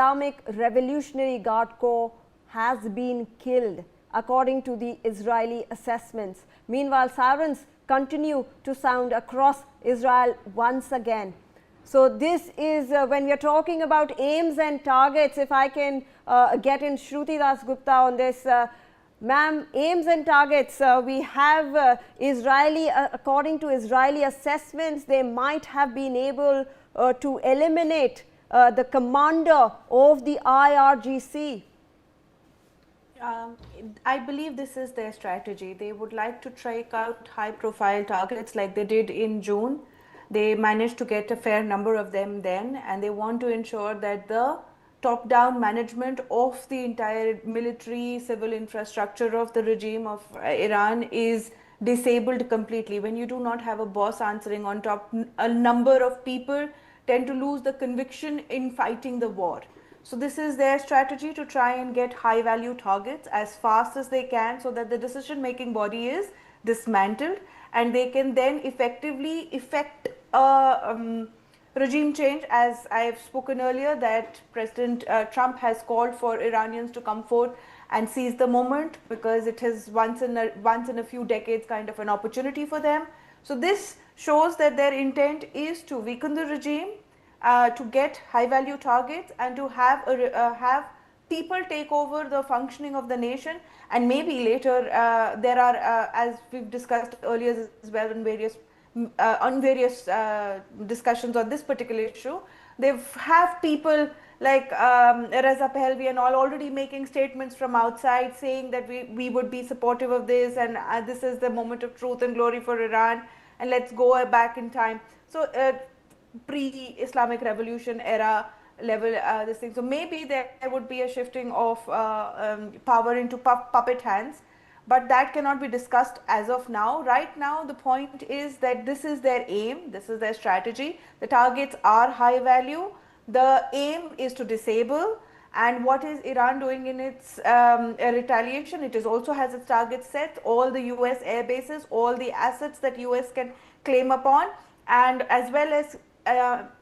Islamic Revolutionary Guard Corps has been killed, according to the Israeli assessments. Meanwhile, sirens continue to sound across Israel once again. So this is when we are talking about aims and targets. If I can get in Shruti Das Gupta on this. Ma'am, aims and targets, we have according to Israeli assessments, they might have been able to eliminate the commander of the IRGC. I believe this is their strategy. They would like to strike out high-profile targets like they did in June. They managed to get a fair number of them then, and they want to ensure that the top-down management of the entire military civil infrastructure of the regime of Iran is disabled completely. When you do not have a boss answering on top, a number of people tend to lose the conviction in fighting the war. So this is their strategy, to try and get high value targets as fast as they can, so that the decision making body is dismantled and they can then effectively effect a regime change. As I have spoken earlier, that President Trump has called for Iranians to come forth and seize the moment, because it is once in a few decades kind of an opportunity for them. So this shows that their intent is to weaken the regime, to get high value targets, and to have people take over the functioning of the nation. And maybe later there are, as we've discussed earlier as well in various discussions on this particular issue, they have people like Reza Pahlavi and all already making statements from outside saying that we would be supportive of this, and this is the moment of truth and glory for Iran, and let's go back in time. So pre-Islamic Revolution era level this thing. So maybe there would be a shifting of power into puppet hands, but that cannot be discussed as of now. Right now the point is that this is their aim, this is their strategy. The targets are high value. The aim is to disable. And what is Iran doing in its retaliation? It is also has its targets set, all the US air bases, all the assets that US can claim upon, and as well as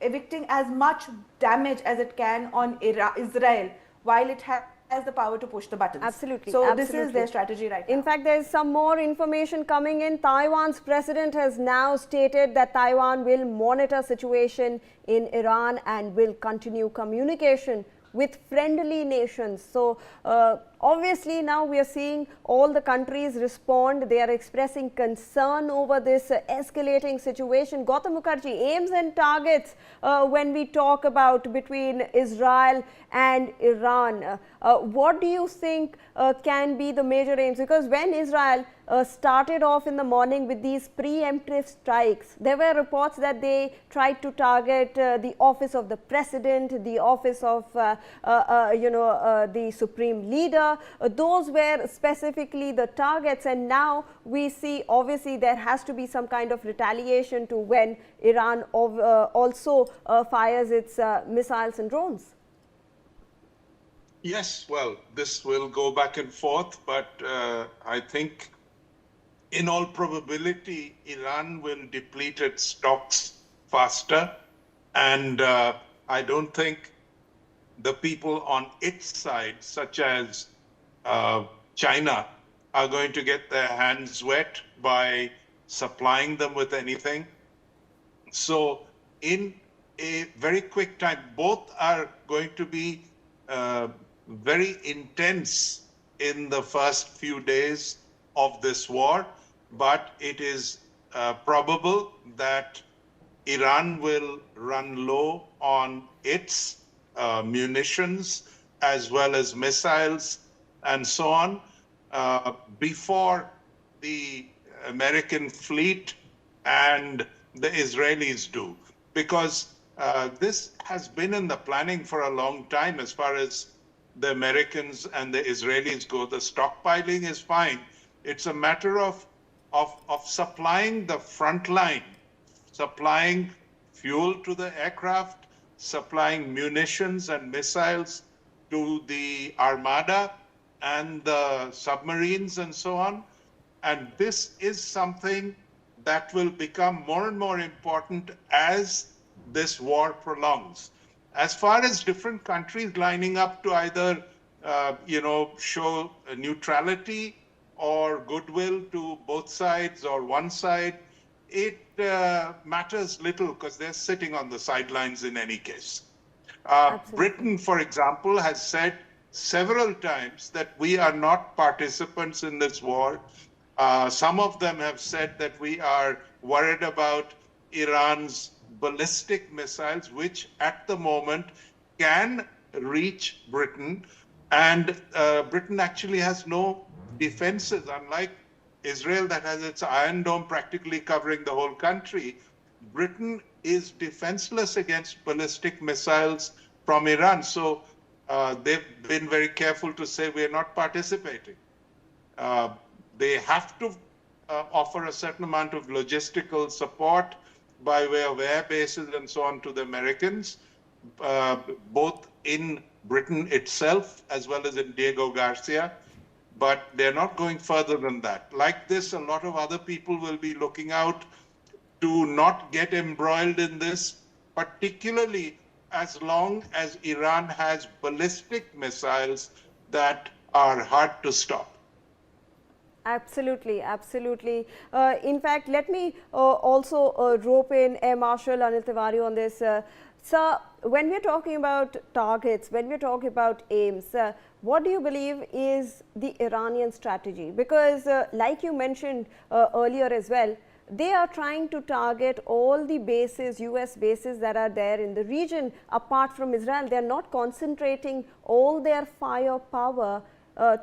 evicting as much damage as it can on Israel, while it has the power to push the buttons. Absolutely. So absolutely. This is their strategy right now. In fact, there is some more information coming in. Taiwan's president has now stated that Taiwan will monitor situation in Iran and will continue communication with friendly nations. So obviously now we are seeing all the countries respond. They are expressing concern over this escalating situation. Gautam Mukherjee, aims and targets when we talk about between Israel and Iran. What do you think can be the major aims? Because when Israel started off in the morning with these preemptive strikes, there were reports that they tried to target the office of the president, the office of the supreme leader. Those were specifically the targets, and now we see obviously there has to be some kind of retaliation to when Iran also fires its missiles and drones. Yes, well, this will go back and forth, but I think in all probability, Iran will deplete its stocks faster, and I don't think the people on its side, such as China, are going to get their hands wet by supplying them with anything. So in a very quick time, both are going to be very intense in the first few days of this war, but it is probable that Iran will run low on its munitions as well as missiles and so on before the American fleet and the Israelis do, because this has been in the planning for a long time as far as the Americans and the Israelis go. The stockpiling is fine. It's a matter of supplying the front line, supplying fuel to the aircraft, supplying munitions and missiles to the armada and the submarines and so on. And this is something that will become more and more important as this war prolongs. As far as different countries lining up to either, show neutrality or goodwill to both sides or one side, it matters little because they're sitting on the sidelines in any case. Britain, for example, has said several times that we are not participants in this war. Some of them have said that we are worried about Iran's ballistic missiles, which at the moment can reach Britain. And Britain actually has no defenses, unlike Israel that has its Iron Dome practically covering the whole country. Britain is defenseless against ballistic missiles from Iran. So they've been very careful to say we're not participating. They have to offer a certain amount of logistical support by way of air bases and so on to the Americans, both in Britain itself as well as in Diego Garcia. But they're not going further than that. Like this, a lot of other people will be looking out to not get embroiled in this, particularly as long as Iran has ballistic missiles that are hard to stop. Absolutely, absolutely. In fact, let me also rope in Air Marshal Anil Tiwari on this. Sir, when we're talking about targets, when we're talking about aims, what do you believe is the Iranian strategy? Because like you mentioned earlier as well, they are trying to target all the bases, US bases that are there in the region apart from Israel. They're not concentrating all their firepower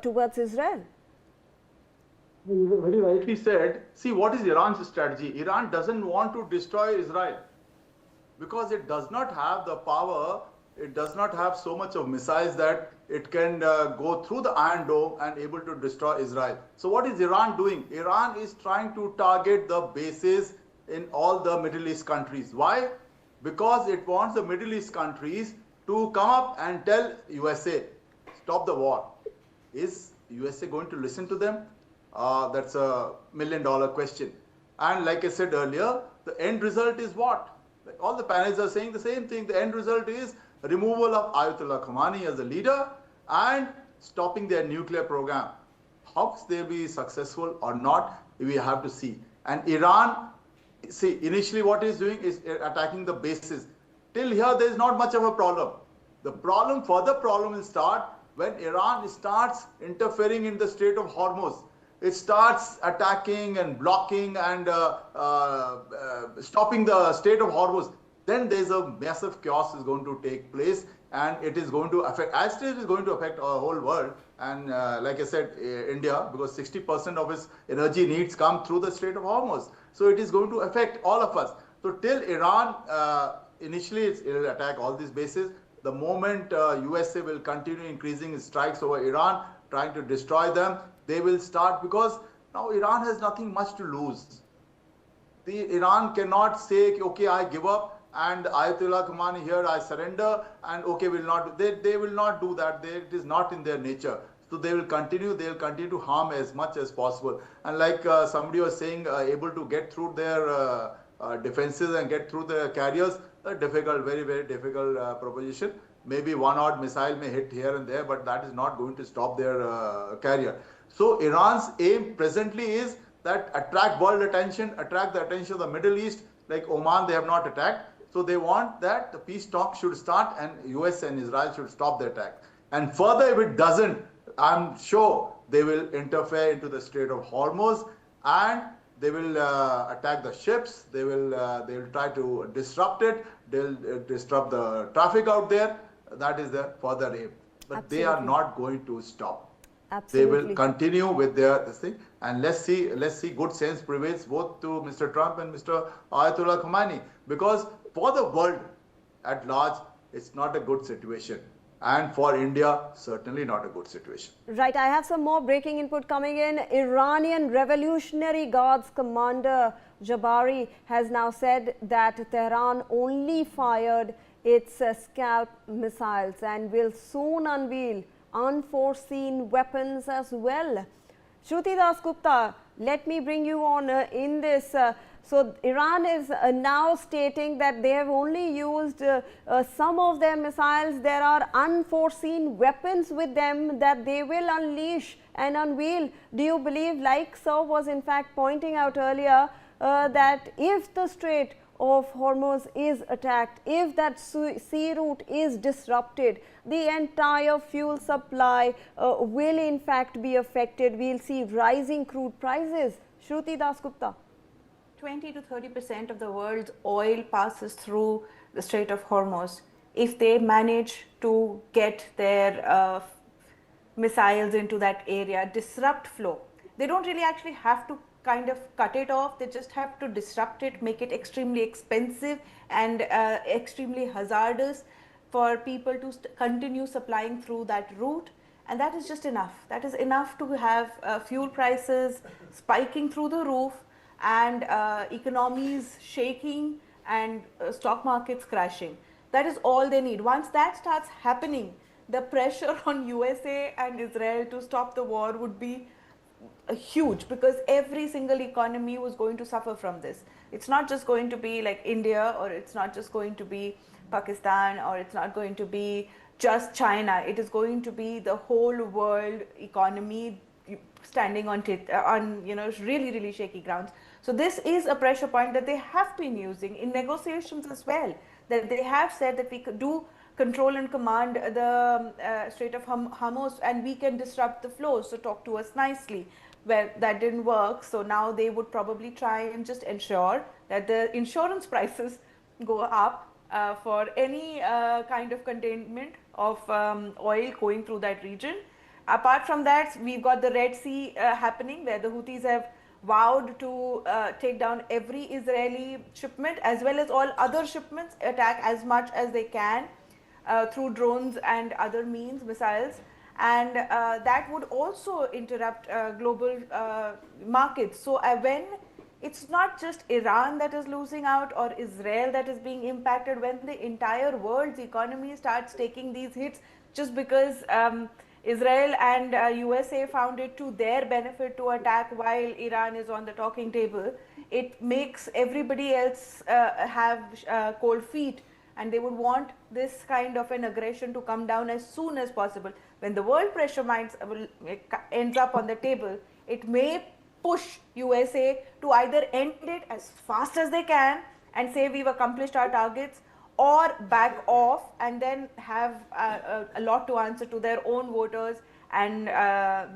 towards Israel. Very rightly said. See, what is Iran's strategy? Iran doesn't want to destroy Israel because it does not have the power, it does not have so much of missiles that it can go through the Iron Dome and able to destroy Israel. So what is Iran doing? Iran is trying to target the bases in all the Middle East countries. Why? Because it wants the Middle East countries to come up and tell USA, stop the war. Is USA going to listen to them? That's a $1 million question. And like I said earlier, the end result is what? Like all the panelists are saying the same thing. The end result is removal of Ayatollah Khamenei as a leader and stopping their nuclear program. How they'll be successful or not, we have to see. And Iran, see, initially what it's doing is attacking the bases. Till here, there is not much of a problem. The further problem will start when Iran starts interfering in the Strait of Hormuz. It starts attacking and blocking and stopping the Strait of Hormuz. Then there's a massive chaos is going to take place, and it is going to affect, as it is going to affect our whole world. And like I said, India, because 60% of its energy needs come through the Strait of Hormuz. So it is going to affect all of us. So till Iran, initially it will attack all these bases. The moment USA will continue increasing its strikes over Iran, trying to destroy them, they will start, because now Iran has nothing much to lose. Iran cannot say, okay, I give up, and Ayatollah Khamenei here, I surrender, and okay, will not. They will not do that. It is not in their nature. So they will continue to harm as much as possible. And like somebody was saying, able to get through their defenses and get through the carriers, a difficult, very, very difficult proposition. Maybe one odd missile may hit here and there, but that is not going to stop their carrier. So Iran's aim presently is that attract world attention, attract the attention of the Middle East. Like Oman, they have not attacked. So they want that the peace talk should start and US and Israel should stop the attack. And further, if it doesn't, I'm sure they will interfere into the Strait of Hormuz, and they will attack the ships. They will try to disrupt it. They'll disrupt the traffic out there. That is their further aim. But Absolutely. They are not going to stop. Absolutely. They will continue with this thing, and let's see good sense prevails both to Mr. Trump and Mr. Ayatollah Khamenei, because for the world at large, it's not a good situation. And for India, certainly not a good situation. Right. I have some more breaking input coming in. Iranian Revolutionary Guards Commander Jabari has now said that Tehran only fired its Scalp missiles and will soon unveil unforeseen weapons as well. Shruti Das Gupta, let me bring you on in this. So Iran is now stating that they have only used some of their missiles. There are unforeseen weapons with them that they will unleash and unveil. Do you believe, like Sir was in fact pointing out earlier, that if the Strait of Hormuz is attacked, if that sea route is disrupted, the entire fuel supply will in fact be affected? We'll see rising crude prices. Shruti Dasgupta. 20 to 30% of the world's oil passes through the Strait of Hormuz. If they manage to get their missiles into that area, disrupt flow, they don't really actually have to kind of cut it off, they just have to disrupt it, make it extremely expensive and extremely hazardous for people to continue supplying through that route. And that is just enough. That is enough to have fuel prices spiking through the roof and economies shaking and stock markets crashing. That is all they need. Once that starts happening, the pressure on USA and Israel to stop the war would be huge, because every single economy was going to suffer from this. It's not just going to be like India, or it's not just going to be Pakistan, or it's not going to be just China. It is going to be the whole world economy standing on really shaky grounds. So this is a pressure point that they have been using in negotiations as well, that they have said that we could do control and command the Strait of Hormuz and we can disrupt the flows, so talk to us nicely. Well, that didn't work, so now they would probably try and just ensure that the insurance prices go up for any kind of containment of oil going through that region. Apart from that, we've got the Red Sea happening, where the Houthis have vowed to take down every Israeli shipment as well as all other shipments, attack as much as they can through drones and other means, missiles, and that would also interrupt global markets. So when it's not just Iran that is losing out or Israel that is being impacted, when the entire world's economy starts taking these hits just because Israel and USA found it to their benefit to attack while Iran is on the talking table, it makes everybody else have cold feet, and they would want this kind of an aggression to come down as soon as possible. When the world pressure ends up on the table, it may push USA to either end it as fast as they can and say we've accomplished our targets, or back off and then have a lot to answer to their own voters and their